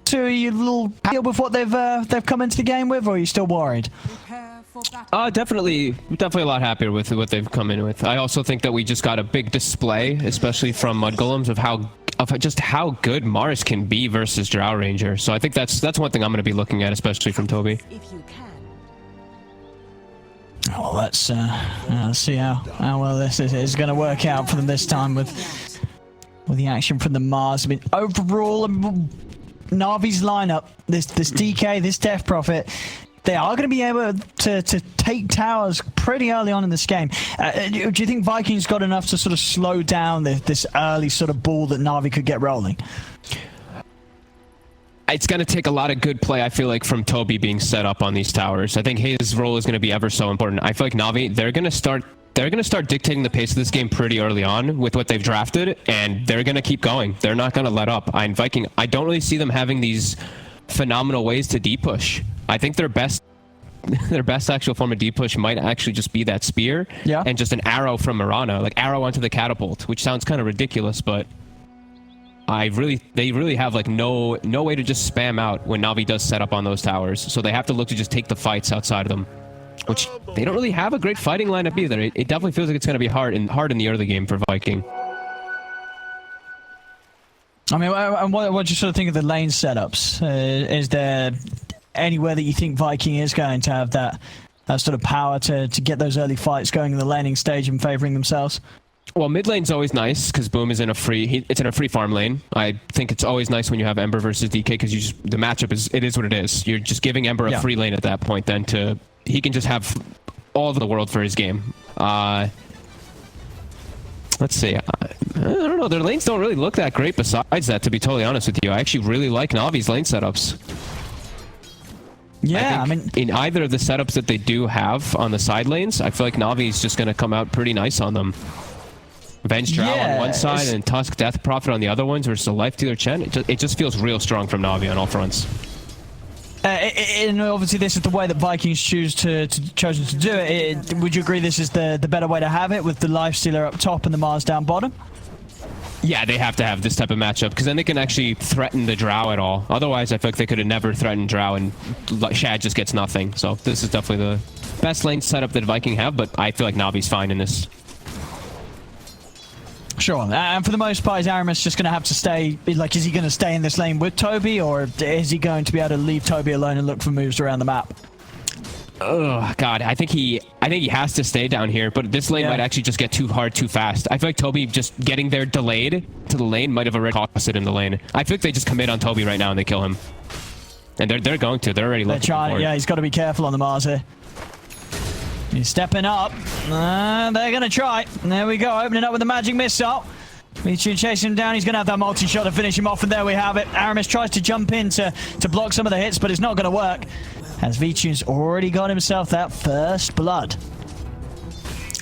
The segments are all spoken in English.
So are you a little happy with what they've come into the game with, or are you still worried? Definitely a lot happier with what they've come in with. I also think that we just got a big display, especially from Mudgolems, of just how good Mars can be versus Drow Ranger. So I think that's one thing I'm going to be looking at, especially from Tobi. Oh, let's see how well this is going to work out for them this time with the action from the Mars. I mean, overall, Na'Vi's lineup, this DK, this Death Prophet, they are going to be able to take towers pretty early on in this game. Do you think Vikings got enough to sort of slow down this early sort of ball that Na'Vi could get rolling? It's going to take a lot of good play, I feel like, from Tobi being set up on these towers. I think his role is going to be ever so important. I feel like Na'Vi, they're going to start dictating the pace of this game pretty early on with what they've drafted, and they're going to keep going. They're not going to let up. Viking, I don't really see them having these phenomenal ways to D-push. I think their best actual form of D-push might actually just be that spear and just an arrow from Mirana, like arrow onto the catapult, which sounds kind of ridiculous, but they really have like no way to just spam out when Na'Vi does set up on those towers. So they have to look to just take the fights outside of them, which they don't really have a great fighting lineup either. It definitely feels like it's going to be hard in the early game for Viking. I mean, what do you sort of think of the lane setups? Is there anywhere that you think Viking is going to have that sort of power to get those early fights going in the laning stage and favoring themselves? Well, mid lane's always nice because Boom is in a free farm lane. I think it's always nice when you have Ember versus DK because the matchup is what it is. You're just giving Ember a free lane at that point. Then he can just have all of the world for his game. Let's see. I don't know. Their lanes don't really look that great besides that, to be totally honest with you. I actually really like Na'Vi's lane setups. Yeah, I mean, in either of the setups that they do have on the side lanes, I feel like Na'Vi's just going to come out pretty nice on them. Venge Drow on one side and Tusk Death Prophet on the other ones versus a Life Dealer Chen. It just feels real strong from Na'Vi on all fronts. And obviously this is the way that Vikings chosen to do it. Would you agree this is the better way to have it, with the Life Stealer up top and the Mars down bottom? Yeah, they have to have this type of matchup because then they can actually threaten the Drow at all. Otherwise, I feel like they could have never threatened Drow and Shad just gets nothing. So this is definitely the best lane setup that Viking have, but I feel like Na'Vi's fine in this. Sure, and for the most part, is Aramis just going to have to stay, like, is he going to stay in this lane with Tobi, or is he going to be able to leave Tobi alone and look for moves around the map? Oh God, I think he has to stay down here, but this lane might actually just get too hard too fast. I feel like Tobi just getting there delayed to the lane might have already cost it in the lane. I feel like they just commit on Tobi right now and they kill him. And they're going to. They're already looking for it. Yeah, he's got to be careful on the Mars here. He's stepping up. They're going to try. There we go, opening up with the magic missile. VIKING chasing him down. He's going to have that multi-shot to finish him off, and there we have it. Aramis tries to jump in to block some of the hits, but it's not going to work, as VIKING's already got himself that first blood.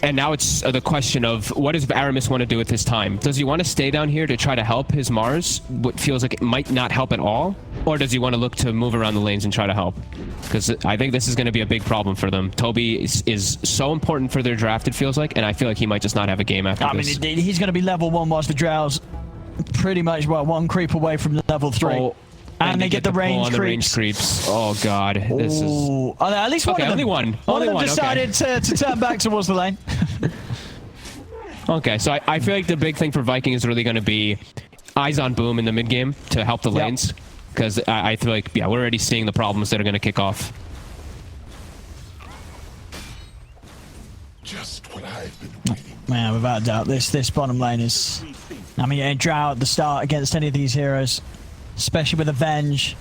And now it's the question of, what does Aramis want to do with his time? Does he want to stay down here to try to help his Mars, what feels like it might not help at all? Or does he want to look to move around the lanes and try to help? Because I think this is going to be a big problem for them. Tobi is so important for their draft, it feels like, and I feel like he might just not have a game after this. I mean, he's going to be level 1 whilst the Drow's pretty much, well, 1 creep away from level 3. Oh. And they get the range creeps. Oh God, this is. At least one of them. Only one. One of them decided to turn back towards the lane. Okay, so I feel like the big thing for Viking is really going to be eyes on Boom in the mid game to help the lanes, because I feel like we're already seeing the problems that are going to kick off. Just what I've been waiting. Man, without a doubt, this bottom lane is. I mean, a Drow at the start against any of these heroes, especially with Avenge.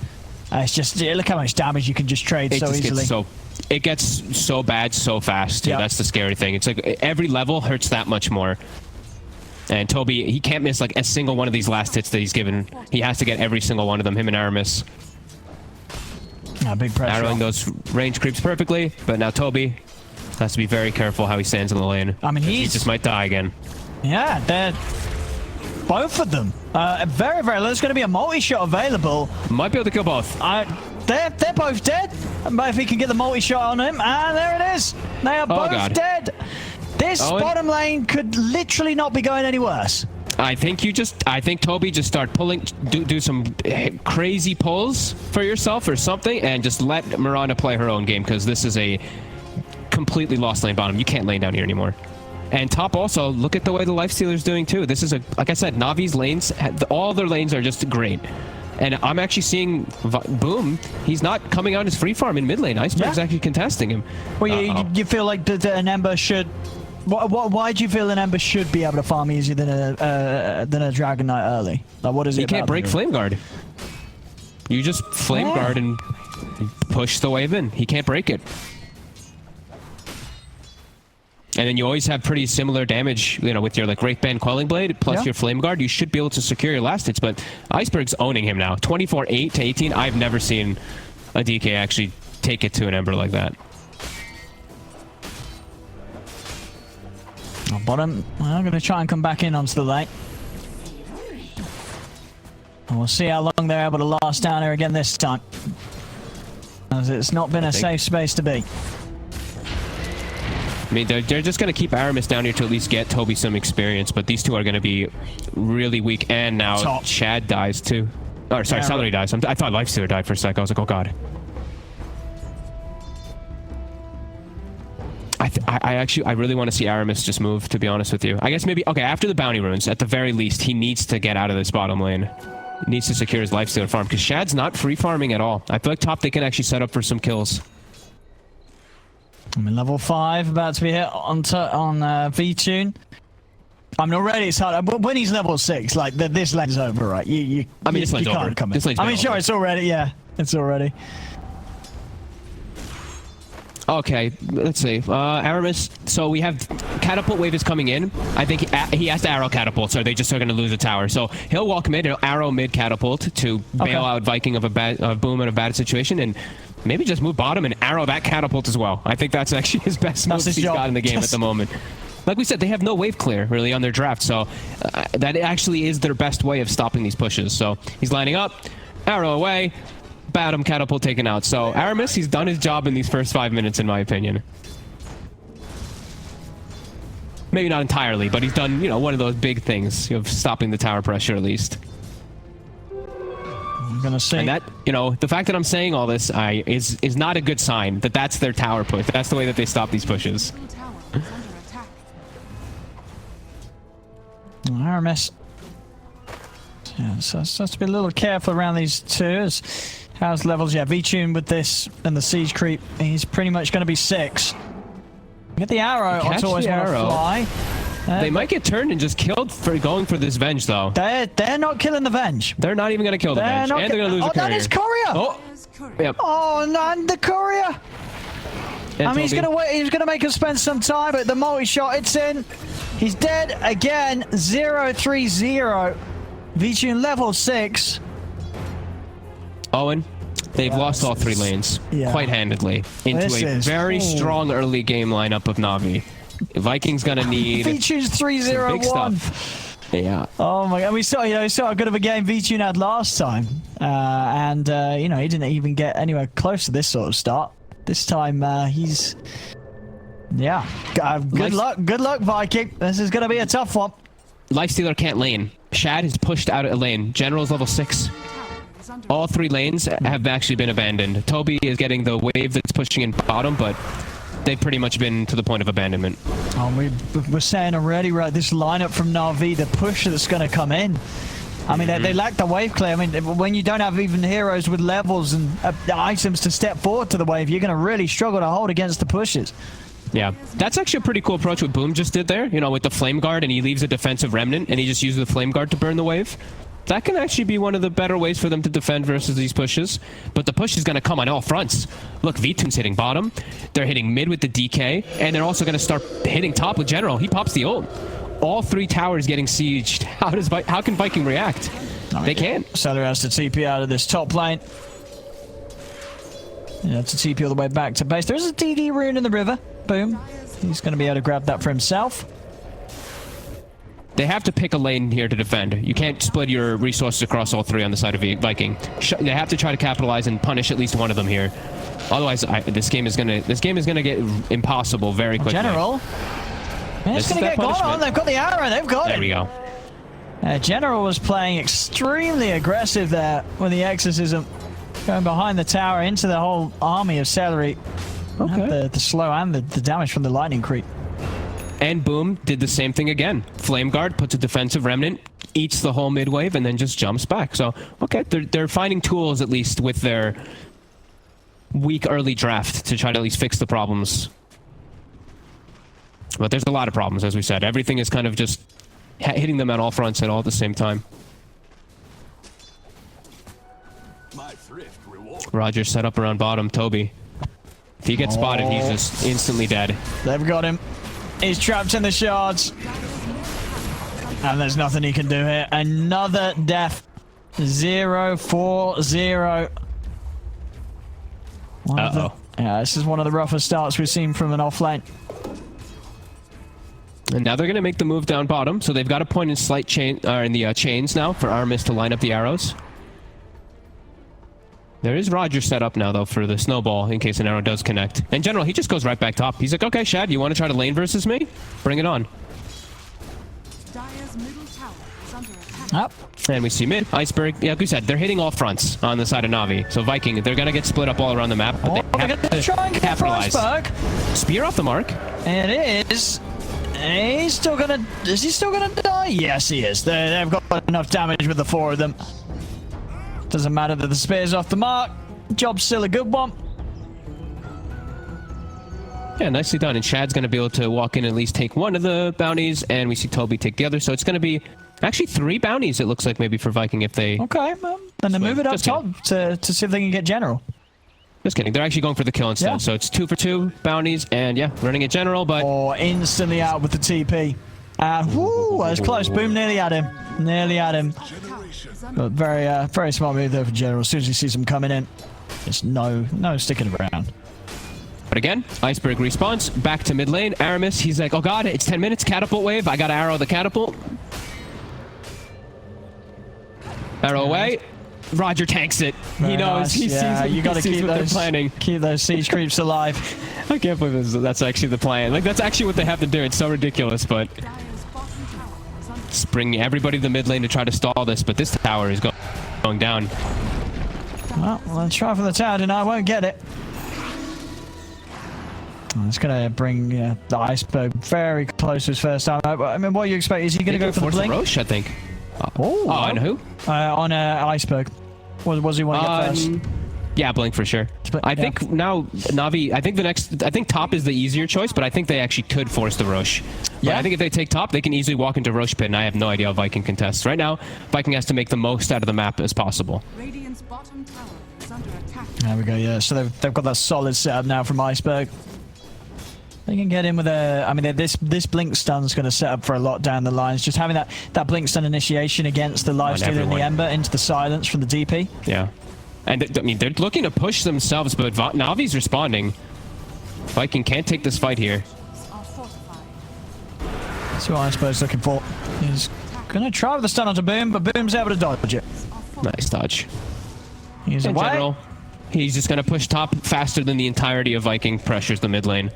It's just, look how much damage you can just trade so easily. It gets so bad so fast. Yep. That's the scary thing. It's like every level hurts that much more. And Tobi, he can't miss like a single one of these last hits that he's given. He has to get every single one of them, him and Aramis. Big pressure. Arrowing those range creeps perfectly, but now Tobi has to be very careful how he stands in the lane. I mean, he just might die again. Yeah, they're both of them. Very, very low. There's going to be a multi-shot available. Might be able to kill both. They're both dead. But if he can get the multi-shot on him, and there it is. They are both dead. This bottom lane could literally not be going any worse. I think Tobi just start pulling, do some crazy pulls for yourself or something, and just let Miranda play her own game, because this is a completely lost lane bottom. You can't lane down here anymore. And top also, look at the way the Lifestealer's doing too. This is like I said, Navi's lanes, all their lanes are just great. And I'm actually seeing Boom. He's not coming out as free farm in mid lane. Iceberg's actually contesting him. Well, you feel like an Ember should. Why do you feel an Ember should be able to farm easier than a Dragon Knight early? Like, what is it? You can't break Flame Guard. You just Flame Guard and push the wave in. He can't break it. And then you always have pretty similar damage, you know, with your like Wraithband Quelling Blade plus your Flame Guard. You should be able to secure your last hits, but Iceberg's owning him now. 24-8 to 18. I've never seen a DK actually take it to an Ember like that. Bottom, I'm going to try and come back in onto the lane. And we'll see how long they're able to last down here again this time, as it's not been a safe space to be. I mean, they're just going to keep Aramis down here to at least get Tobi some experience, but these two are going to be really weak. And now Shad dies too. Oh, sorry, Seleri dies. I thought Lifestealer died for a sec. I was like, oh god. I really want to see Aramis just move, to be honest with you. I guess maybe, okay, after the bounty runes, at the very least, he needs to get out of this bottom lane. He needs to secure his Lifestealer farm, because Shad's not free farming at all. I feel like top they can actually set up for some kills. I'm in level 5, about to be hit on V-Tune. I mean, already it's hard. But when he's level 6, like, this lane's over, right? I mean, this lane's over. This lane's over. Sure, it's already, yeah. It's already. Okay, let's see. Aramis, so we have Catapult Wave is coming in. I think he has to arrow Catapult, so they just are going to lose a tower. So he'll walk mid, he'll arrow mid Catapult to bail out Viking of a Boom in a bad situation, and maybe just move bottom and arrow that Catapult as well. I think that's actually his best move he's got in the game at the moment. Like we said, they have no wave clear, really, on their draft, so that actually is their best way of stopping these pushes. So he's lining up, arrow away, bottom Catapult taken out. So Aramis, he's done his job in these first 5 minutes, in my opinion. Maybe not entirely, but he's done, you know, one of those big things of stopping the tower pressure at least. I'm gonna say, and that, you know, the fact that I'm saying all this is not a good sign that that's their tower push. That's the way that they stop these pushes. Aramis. Yeah, so has to be a little careful around these two. How's levels? Yeah, V-Tune with this and the siege creep. He's pretty much going to be 6. Get the arrow. Catch the arrow. Fly. They might get turned and just killed for going for this Venge, though. They're not killing the Venge. They're not even going to kill the Venge. And they're going to lose a courier. That is courier. Oh, yep. Oh, no, the courier. And I mean, he's going to make us spend some time, but the multi-shot, it's in. He's dead again. 0-3-0. V-Tune level 6. Owen, they've lost all 3 lanes quite handedly into a very strong early game lineup of Navi. Viking's gonna need V-Tune's 3-0-1. Big stuff. Yeah. Oh my god, we saw how good of a game V-Tune had last time, and you know, he didn't even get anywhere close to this sort of start. This time he's good luck Viking. This is gonna be a tough one. Lifestealer can't lane. Shad has pushed out a lane. General's level 6. All 3 lanes have actually been abandoned. Tobi is getting the wave that's pushing in bottom, but they've pretty much been to the point of abandonment. Oh, we're saying already, right, this lineup from Na'Vi, the push that's going to come in. I mean, they lack the wave clear. I mean, when you don't have even heroes with levels and items to step forward to the wave, you're going to really struggle to hold against the pushes. Yeah, that's actually a pretty cool approach what Boom just did there, you know, with the Flame Guard, and he leaves a defensive remnant, and he just uses the Flame Guard to burn the wave. That can actually be one of the better ways for them to defend versus these pushes. But the push is going to come on all fronts. Look, V-Tune's hitting bottom. They're hitting mid with the DK. And they're also going to start hitting top with General. He pops the ult. All 3 towers getting sieged. How can Viking react? They can't. Seleri has to TP out of this top lane. Yeah, to TP all the way back to base. There's a DD rune in the river. Boom. He's going to be able to grab that for himself. They have to pick a lane here to defend. You can't split your resources across all 3 on the side of Viking. They have to try to capitalize and punish at least one of them here. Otherwise, this game is gonna get impossible very quickly. General. Man, it's gonna get going on. They've got the arrow. They've got it. There we go. General was playing extremely aggressive there with the exorcism. Going behind the tower into the whole army of Seleri. Okay. The slow and the damage from the lightning creep. And boom, did the same thing again. Flame Guard puts a defensive remnant, eats the whole mid wave, and then just jumps back. So, okay, they're finding tools at least with their weak early draft to try to at least fix the problems. But there's a lot of problems, as we said. Everything is kind of just hitting them at all fronts at all at the same time. RodjER set up around bottom. Tobi. If he gets spotted, he's just instantly dead. They've got him. He's trapped in the shards. And there's nothing he can do here. Another death. 0-4-0. Uh-oh. Yeah, this is one of the roughest starts we've seen from an offlane. And now they're going to make the move down bottom, so they've got a point in slight chain, in the chains now for Aramis to line up the arrows. There is RodjER set up now, though, for the snowball in case an arrow does connect. In general, he just goes right back top. He's like, okay, Shad, you want to try to lane versus me? Bring it on. Up. And we see mid, Iceberg. Yeah, like we said, they're hitting all fronts on the side of Na'Vi. So Viking, they're going to get split up all around the map. But they have to try and capitalize. Spear off the mark. It is. He's still gonna. Is he still gonna die? Yes, he is. They've got enough damage with the 4 of them. Doesn't matter that the spear's off the mark. Job's still a good one. Yeah, nicely done. And Shad's going to be able to walk in and at least take one of the bounties, and we see Tobi take the other. So it's going to be actually 3 bounties, it looks like, maybe for Viking if they... Okay, then they move it up top to see if they can get General. Just kidding. They're actually going for the kill instead. Yeah. So it's 2 for 2 bounties, and yeah, running at General, but... Oh, instantly out with the TP. And whoo, that was close. Boom, nearly at him. Nearly at him. But very smart move there for General. As soon as he sees him coming in, just no sticking around. But again, Iceberg respawns back to mid lane. Aramis, he's like, oh god, it's 10 minutes, catapult wave. I gotta arrow the catapult. Arrow away. RodjER tanks it. He knows. He sees what, you gotta keep those planning. Keep those siege creeps alive. I can't believe that's actually the plan. Like, that's actually what they have to do. It's so ridiculous, but bring everybody to the mid lane to try to stall this, but this tower is going down. Well, let's try for the tower, and I won't get it. It's going to bring the Iceberg very close to his first time. I mean, what do you expect? Is he going to go for the blink? Roche, I think. On who? On Iceberg. Was he want to get first? Yeah, blink for sure. I think now Na'Vi. I think top is the easier choice, but I think they actually could force the Roche. Yeah. I think if they take top, they can easily walk into Roche pit, and I have no idea how Viking contests. Right now, Viking has to make the most out of the map as possible. Radiant's bottom tower is under attack. There we go. Yeah, so they've got that solid setup now from Iceberg. They can get in with a... I mean, this blink stun's going to set up for a lot down the lines. Just having that blink stun initiation against the lifestealer and the Ember into the silence from the DP. Yeah. And I mean, they're looking to push themselves, but Na'Vi's responding. Viking can't take this fight here. That's what Iceberg's looking for. He's going to try with the stun onto Boom, but Boom's able to dodge it. Nice dodge. He's in general, he's just going to push top faster than the entirety of Viking pressures the mid lane.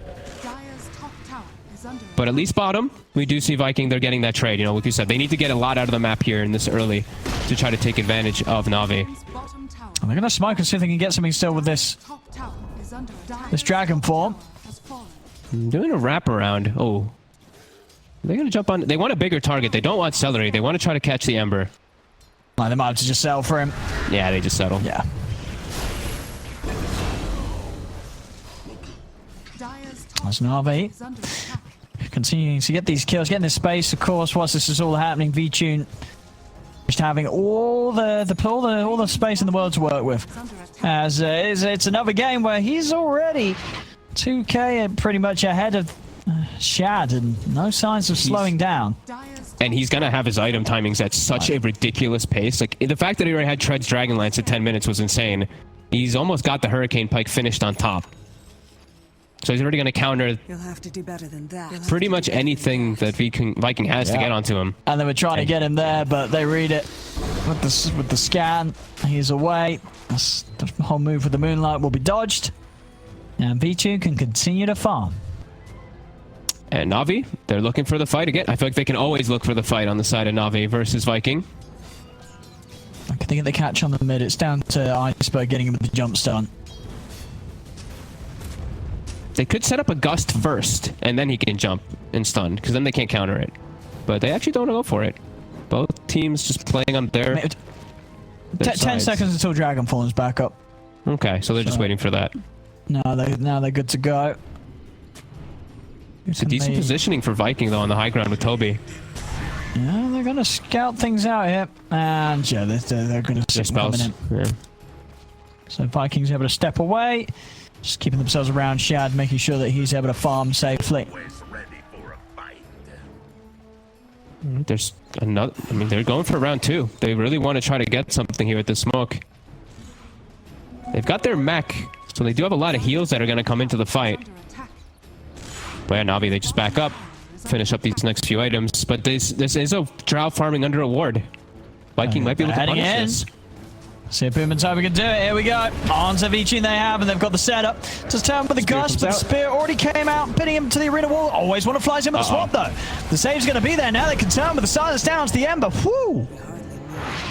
But at least bottom, we do see Viking, they're getting that trade. You know, like you said, they need to get a lot out of the map here in this early to try to take advantage of Na'Vi. They're going to smoke and see if they can get something still with this dragon form. Doing a wraparound. Oh. They're going to jump on. They want a bigger target. They don't want Seleri. They want to try to catch the Ember. They might have to just settle for him. Yeah, they just settle. Yeah. That's Na'Vi. Continuing to get these kills, getting this space, of course, whilst this is all happening. V-Tune just having all the space in the world to work with. As it's another game where he's already 2k pretty much ahead of Shad, and no signs of slowing down. And he's gonna have his item timings at such a ridiculous pace. Like, the fact that he already had Tread's Dragonlance at 10 minutes was insane. He's almost got the Hurricane Pike finished on top. So he's already going to counter pretty much anything that Viking has to get onto him. And they were trying to get him there, but they read it with the scan. He's away. The whole move with the Moonlight will be dodged. And V2 can continue to farm. And Na'Vi, they're looking for the fight again. I feel like they can always look for the fight on the side of Na'Vi versus Viking. I think they get the catch on the mid. It's down to Iceberg getting him with the jump stun. They could set up a gust first, and then he can jump and stun, because then they can't counter it. But they actually don't go for it. Both teams just playing on their 10 seconds until Dragonfall is back up. Okay, so they're just waiting for that. Now they're good to go. It's a decent positioning for Viking, though, on the high ground with Tobi. Yeah, they're going to scout things out here. And yeah, they're going to sit coming in. Yeah. So Vikings able to step away. Just keeping themselves around Shad, making sure that he's able to farm safely. There's another... I mean, they're going for round 2. They really want to try to get something here with the smoke. They've got their mech, so they do have a lot of heals that are going to come into the fight. But yeah, Na'Vi, they just back up, finish up these next few items. But this is a Drow farming under a ward. Viking might be able to punish this. See if Boom and Tobi can do it. Here we go. On to VIKING they have, and they've got the setup. Just turn with the gust, but the spear already came out, pinning him to the arena wall. Always want to fly him with the swap, though. The save's going to be there now. They can turn with the silence down to the Ember. Whoo!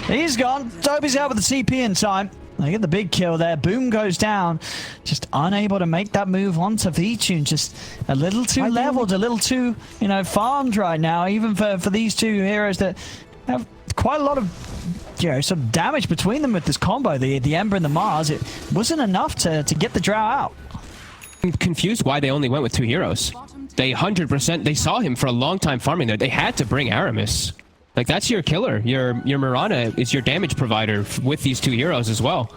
He's gone. Tobi's out with the TP in time. They get the big kill there. Boom goes down. Just unable to make that move onto VTune. Just a little too leveled, a little too, you know, farmed right now, even for these two heroes that have quite a lot of, you know, some damage between them with this combo. The Ember and the Mars, it wasn't enough to get the Drow out. I'm confused why they only went with 2 heroes. They 100%, they saw him for a long time farming there. They had to bring Aramis. Like, that's your killer. Your Mirana is your damage provider with these 2 heroes as well.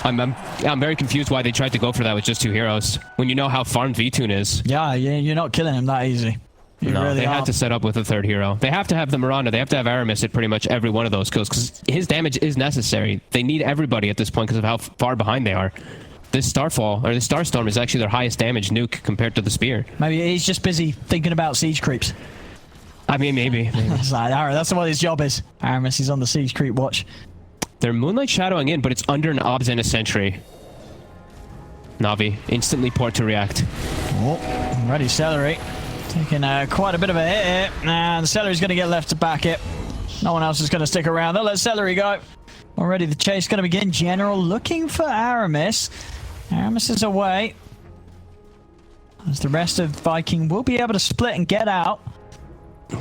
I'm very confused why they tried to go for that with just 2 heroes when you know how farmed VTune is. Yeah, you're not killing him that easy. No, they had to set up with a 3rd hero. They have to have the Miranda. They have to have Aramis at pretty much every one of those kills because his damage is necessary. They need everybody at this point because of how far behind they are. This Starfall, or the Starstorm, is actually their highest damage nuke compared to the Spear. Maybe he's just busy thinking about siege creeps. I mean, maybe. It's like, that's what his job is. Aramis is on the siege creep watch. They're Moonlight Shadowing in, but it's under an Obs and a Sentry. Na'Vi, instantly port to react. Oh, ready Seleri. Taking quite a bit of a hit here. And Seleri's going to get left to back it. No one else is going to stick around. They'll let Seleri go. Already the chase going to begin. General looking for Aramis. Aramis is away. As the rest of Viking will be able to split and get out.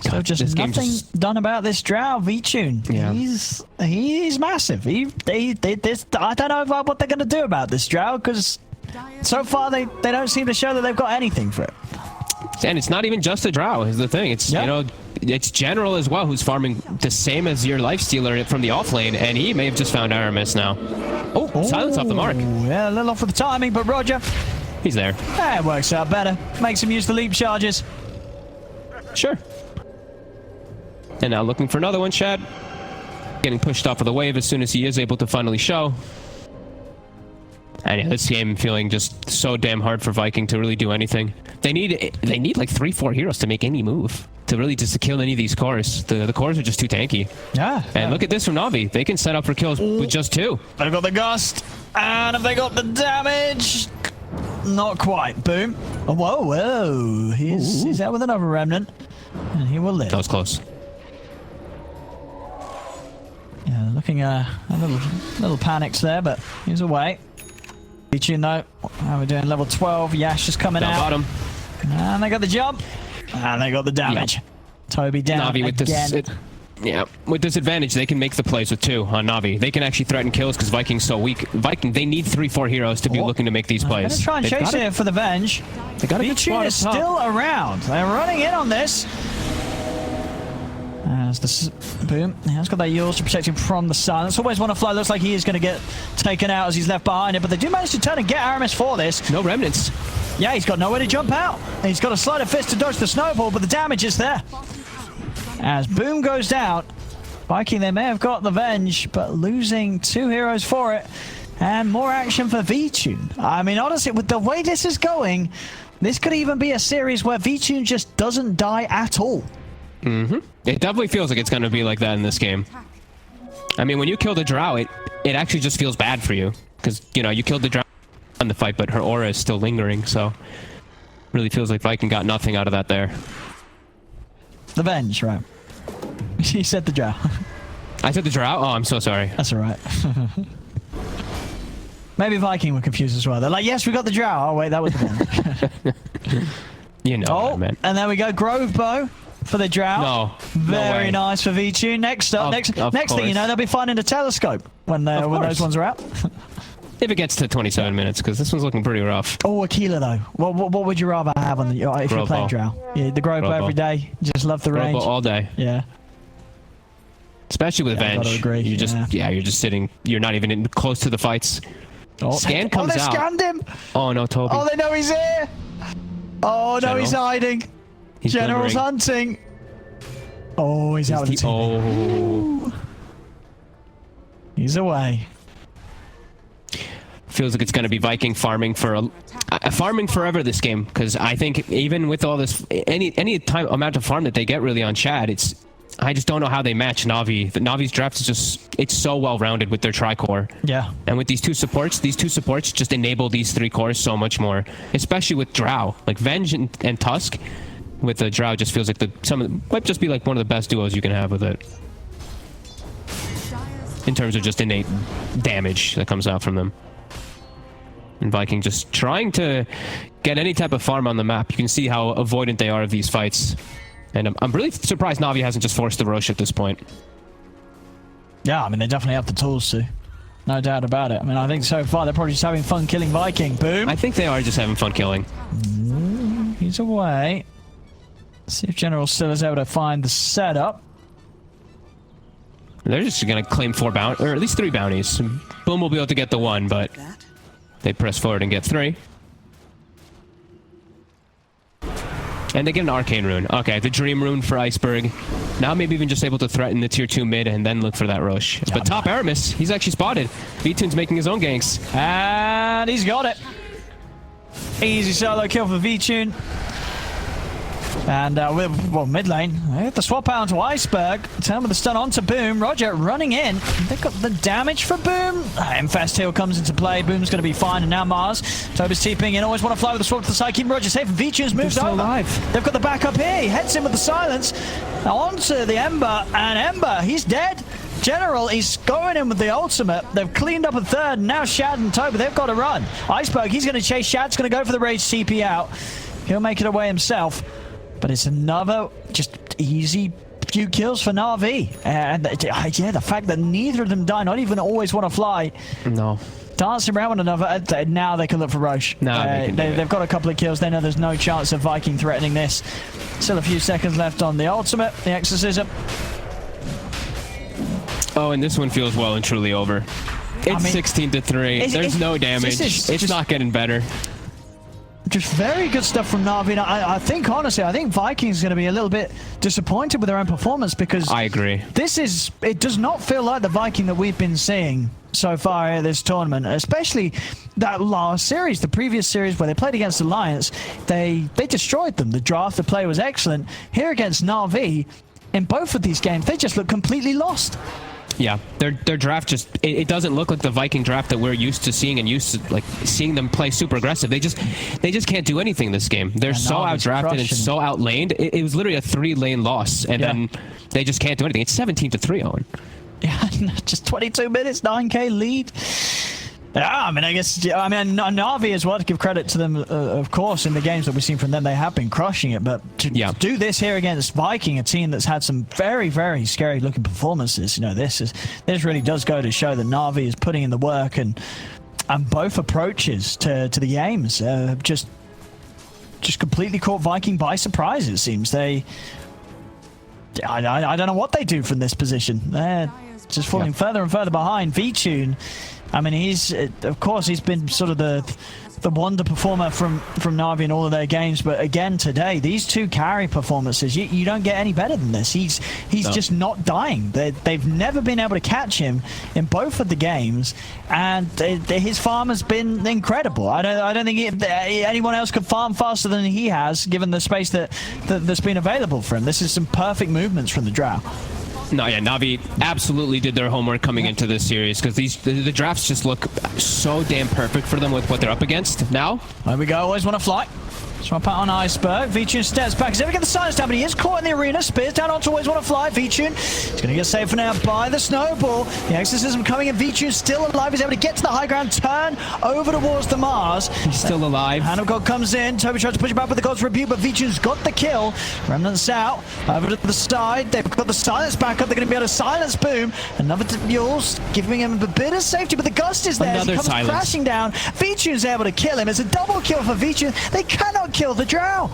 So just nothing done about this Drow, VTune. Yeah. He's massive. I don't know what they're going to do about this Drow, because so far they don't seem to show that they've got anything for it. And it's not even just a Drow is the thing. It's, you know, it's General as well who's farming the same as your Lifestealer from the off lane, and he may have just found Aramis now. Oh, silence off the mark. Yeah, a little off with the timing, but RodjER, he's there. It works out better. Makes him use the leap charges. Sure. And now looking for another one, Shad. Getting pushed off of the wave as soon as he is able to finally show. And yeah, this game feeling just so damn hard for Viking to really do anything. They need like 3-4 heroes to make any move. To really just kill any of these cores. The cores are just too tanky. Yeah. And look at this from Na'Vi. They can set up for kills with just 2. They've got the gust. And have they got the damage? Not quite. Boom. Oh, whoa. He's out with another remnant. And he will live. That was close. Yeah, looking a little panicked there, but he's away. VTune though, how are we doing? Level 12. Yash is coming out. Bottom. And they got the jump. And they got the damage. Yep. Tobi down Na'Vi with again. With this advantage, they can make the plays with 2 on Na'Vi. They can actually threaten kills because Viking's so weak. Viking, they need 3-4 heroes to be looking to make these plays. They're going to try and chase it for the Venge. VTune is still around. They're running in on this. As the boom, he's got that Eul's to protect him from the silence. ALWAYSWANNAFLY looks like he is going to get taken out as he's left behind it, but they do manage to turn and get Aramis for this. No remnants. Yeah, he's got nowhere to jump out. He's got a sleight of fist to dodge the snowball, but the damage is there. As Boom goes down, Viking, they may have got the Venge, but losing 2 heroes for it, and more action for VTune. I mean, honestly, with the way this is going, this could even be a series where VTune just doesn't die at all. Mm-hmm. It definitely feels like it's going to be like that in this game. I mean, when you kill the Drow, it actually just feels bad for you. Because, you know, you killed the Drow in the fight, but her aura is still lingering, so... Really feels like Viking got nothing out of that there. The Venge, right? He said the drow. I said the drought? Oh, I'm so sorry. That's alright. Maybe Viking were confused as well. They're like, yes, we got the drow. Oh, wait, that was the Venge. You know what I meant. And there we go. Grove Bow for the drow. No. Very way. nice for VTune. Next up, next thing you know, they'll be finding a telescope when those ones are out. If it gets to 27 minutes, because this one's looking pretty rough. Oh, Aquila though. What would you rather have on the if you're playing drow? Yeah, the Grove Bow every day. Just love the range. All day. Yeah. Especially with Venge. Gotta agree. You just you're just sitting. You're not even close to the fights. Oh, Scan comes they out. scanned him. Oh no, Tobi. Oh, they know he's here. Oh no, General. he's hiding. He's General's hunting. Oh, he's out of the team. Oh. He's away. Feels like it's going to be Viking farming for farming forever this game, because I think even with all this any amount of farm that they get really on Shad, I just don't know how they match Na'Vi. The Na'Vi's draft is it's so well rounded with their tri-core. Yeah. And with these two supports just enable these three cores so much more, especially with Drow. Like Venge and Tusk with the Drow just feels like might just be like one of the best duos you can have with it. In terms of just innate damage that comes out from them. And Viking just trying to get any type of farm on the map. You can see how avoidant they are of these fights. And I'm really surprised Na'Vi hasn't just forced the Rosh at this point. Yeah, I mean, they definitely have the tools to. No doubt about it. I mean, I think so far they're probably just having fun killing Viking. Boom. I think they are just having fun killing. He's away. Let's see if General still is able to find the setup. They're just going to claim 4 bounties, or at least 3 bounties. Boom will be able to get the 1, but they press forward and get 3. And they get an Arcane Rune. Okay, the Dream Rune for Iceberg. Now maybe even just able to threaten the tier 2 mid and then look for that Rosh. Yeah, but top Aramis, he's actually spotted. VTune's making his own ganks. And he's got it. Easy solo kill for VTune. And mid lane, they have to swap out onto Iceberg. Turn with the stun onto Boom. RodjER running in. They've got the damage for Boom. Infest heal comes into play. Boom's going to be fine. And now Mars. Tobi's TPing in. Always want to fly with the swap to the side. Keep RodjER safe. VTune's moved over. Alive. They've got the backup here. He heads in with the silence. Now onto the Ember. And Ember, he's dead. General, he's going in with the ultimate. They've cleaned up a third. And now Shad and Tobi, they've got to run. Iceberg, he's going to chase. Shad's going to go for the Rage CP out. He'll make it away himself. But it's another just easy few kills for Na'Vi. And yeah, the fact that neither of them die, not even always want to fly. No. Dancing around one another. Now they can look for Rosh. No, they've got a couple of kills. They know there's no chance of Viking threatening this. Still a few seconds left on the ultimate, the exorcism. Oh, and this one feels well and truly over. It's 16-3. There's no damage. It's not getting better. Just very good stuff from Na'Vi. I think, honestly, I think Viking's going to be a little bit disappointed with their own performance because... I agree. It does not feel like the Viking that we've been seeing so far in this tournament, especially that last series, the previous series where they played against Alliance. They destroyed them. The draft, the play was excellent. Here against Na'Vi, in both of these games, they just look completely lost. Yeah, their draft just it doesn't look like the Viking draft that we're used to seeing and used to like seeing them play super aggressive. They just can't do anything this game. They're so outdrafted and so outlaned. It was literally a 3-lane loss, and then they just can't do anything. It's 17-3, Owen. Yeah, just 22 minutes, 9k lead. Yeah, I mean, Na'Vi as well, to give credit to them, of course, in the games that we've seen from them, they have been crushing it, but to do this here against Viking, a team that's had some very, very scary looking performances, you know, this really does go to show that Na'Vi is putting in the work, and both approaches to the games just completely caught Viking by surprise, it seems. I don't know what they do from this position. They're just falling further and further behind. VTune, I mean, of course, he's been sort of the wonder performer from Na'Vi in all of their games, but again today, these two carry performances, you don't get any better than this. He's just not dying. They've never been able to catch him in both of the games, and his farm has been incredible. I don't think anyone else could farm faster than he has, given the space that's been available for him. This is some perfect movements from the Drow. No, yeah, Na'Vi absolutely did their homework coming into this series, because the drafts just look so damn perfect for them with what they're up against now. There we go, always want to fly. Swap out on Iceberg. VIKING steps back. He's never get the silence down, but he is caught in the arena. Spears down onto ALWAYSWANNAFLY. VIKING is going to get saved for now by the snowball. The exorcism coming in. VIKING still alive. He's able to get to the high ground, turn over towards the Mars. He's still alive. Hand of God comes in. Tobi tries to push him back with the God's Rebuke, but VIKING's got the kill. Remnants out. Over to the side. They've got the silence back up. They're going to be able to silence Boom. Another Mules giving him a bit of safety, but the Gust is there. Another he comes silence. crashing down. VIKING's able to kill him. It's a double kill for VIKING. They cannot kill the Drow.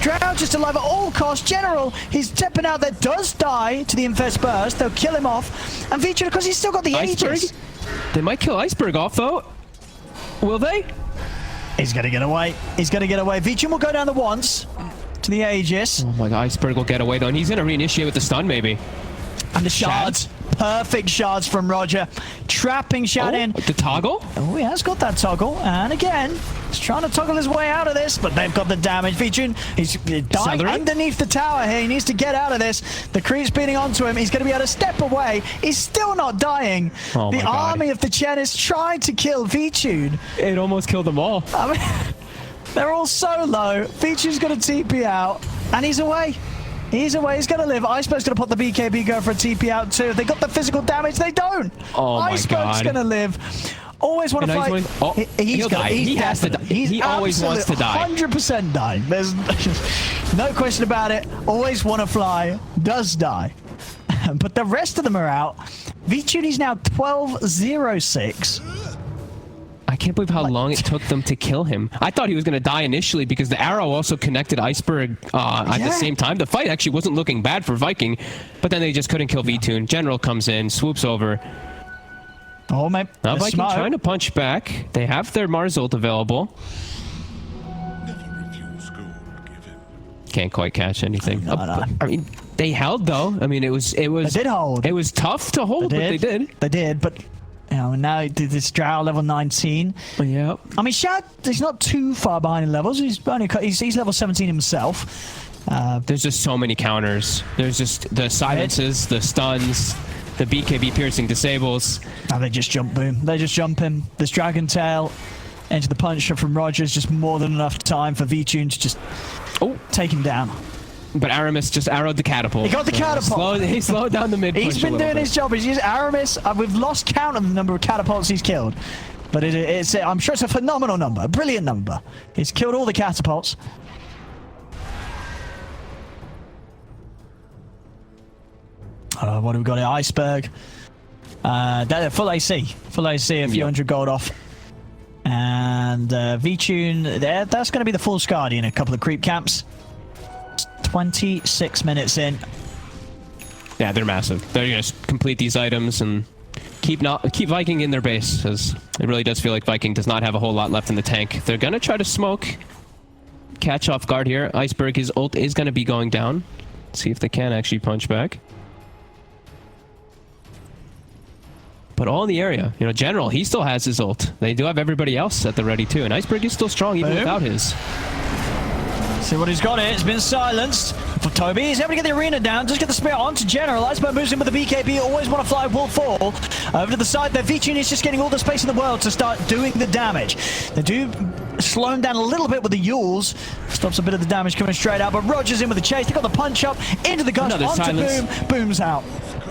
Drow just alive at all costs. General, he's stepping out there, does die to the Infest Burst. They'll kill him off. And VIKING, because he's still got the Iceberg? Aegis. They might kill Iceberg off, though. Will they? He's going to get away. He's going to get away. VIKING will go down the once to the Aegis. Oh my god, Iceberg will get away, though. And he's going to reinitiate with the stun, maybe. And the shards. Perfect shards from RodjER. Trapping Shad in. The toggle? Oh, he has got that toggle. And again, he's trying to toggle his way out of this, but they've got the damage. VIKING, he's dying Seleri? underneath the tower here. He needs to get out of this. The creep's beating onto him. He's going to be able to step away. He's still not dying. Oh the my God. army of the Chen is trying to kill VIKING. It almost killed them all. I mean, they're all so low. VIKING's going to TP out, and he's away. He's away. He's going to live. Iceberg's going to put the BKB go for a TP out too. If they got the physical damage, they don't. Oh my Iceberg's God. going to live. Always want to And fight. he'll die. He has to die. He always wants to die. 100% dying. There's no question about it. ALWAYSWANNAFLY does die. But the rest of them are out. VIKING is now 12-0-6. I can't believe how long it took them to kill him. I thought he was going to die initially because the arrow also connected Iceberg at the same time. The fight actually wasn't looking bad for Viking, but then they just couldn't kill V-Tune. General comes in, swoops over. Oh, man. Now Viking trying to punch back. They have their Mars ult available. Can't quite catch anything. No. I mean, they held though. I mean, it was. They did hold. It was tough to hold, but they did. They did, but you know, now this Drow level 19. Yeah. I mean, Shad, he's not too far behind in levels. He's level 17 himself. There's just so many counters. There's just the silences, the stuns, the BKB piercing disables. And they just jump Boom. They just jump him. This Dragon Tail into the puncher from RodjER is just more than enough time for VIKING to just take him down. But Aramis just arrowed the catapult. He got the catapult. He slowed down the mid push. He's been doing his job. He's used Aramis. We've lost count of the number of catapults he's killed. But I'm sure it's a phenomenal number. A brilliant number. He's killed all the catapults. What have we got here? Iceberg. Full AC. Full AC, a few hundred gold off. And VIKING, that's going to be the full Guardian, a couple of creep camps. 26 minutes in. Yeah, they're massive. They're going to complete these items and keep Viking in their base, because it really does feel like Viking does not have a whole lot left in the tank. They're going to try to smoke, catch off guard here. Iceberg, his ult is going to be going down. See if they can actually punch back. But all in the area. You know, General, he still has his ult. They do have everybody else at the ready too. And Iceberg is still strong even without his. See what he's got here. It's been silenced. For Tobi, he's able to get the arena down. Just get the spear onto General. Iceberg moves in with the BKB. ALWAYSWANNAFLY will fall. Over to the side there. VIKING is just getting all the space in the world to start doing the damage. They do slow him down a little bit with the Yules. Stops a bit of the damage coming straight out. But RodjER's in with the chase. They got the punch up into the Gust. Another onto silence. Boom. Boom's out.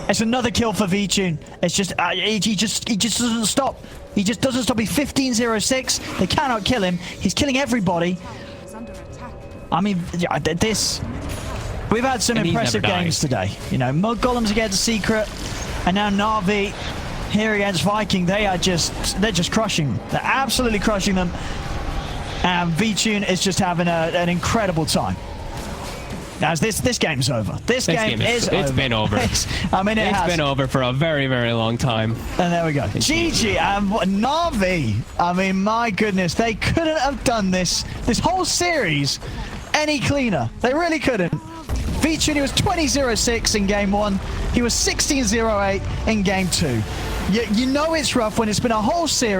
It's another kill for VIKING. It's just he just doesn't stop. He just doesn't stop. He's 15-0-6. They cannot kill him. He's killing everybody. Is under attack. I mean, we've had some impressive games today. You know, Mud Golems against Secret, and now Na'Vi here against Viking. They're just crushing. They're absolutely crushing them. And VIKING is just having an incredible time. As this game's over. This game is over. It's been over. It's been over for a very, very long time. And there we go. GG and Na'Vi. I mean, my goodness, they couldn't have done this whole series any cleaner. They really couldn't. VIKING, he was 20-0-6 in game 1. He was 16-0-8 in game 2. You know it's rough when it's been a whole series.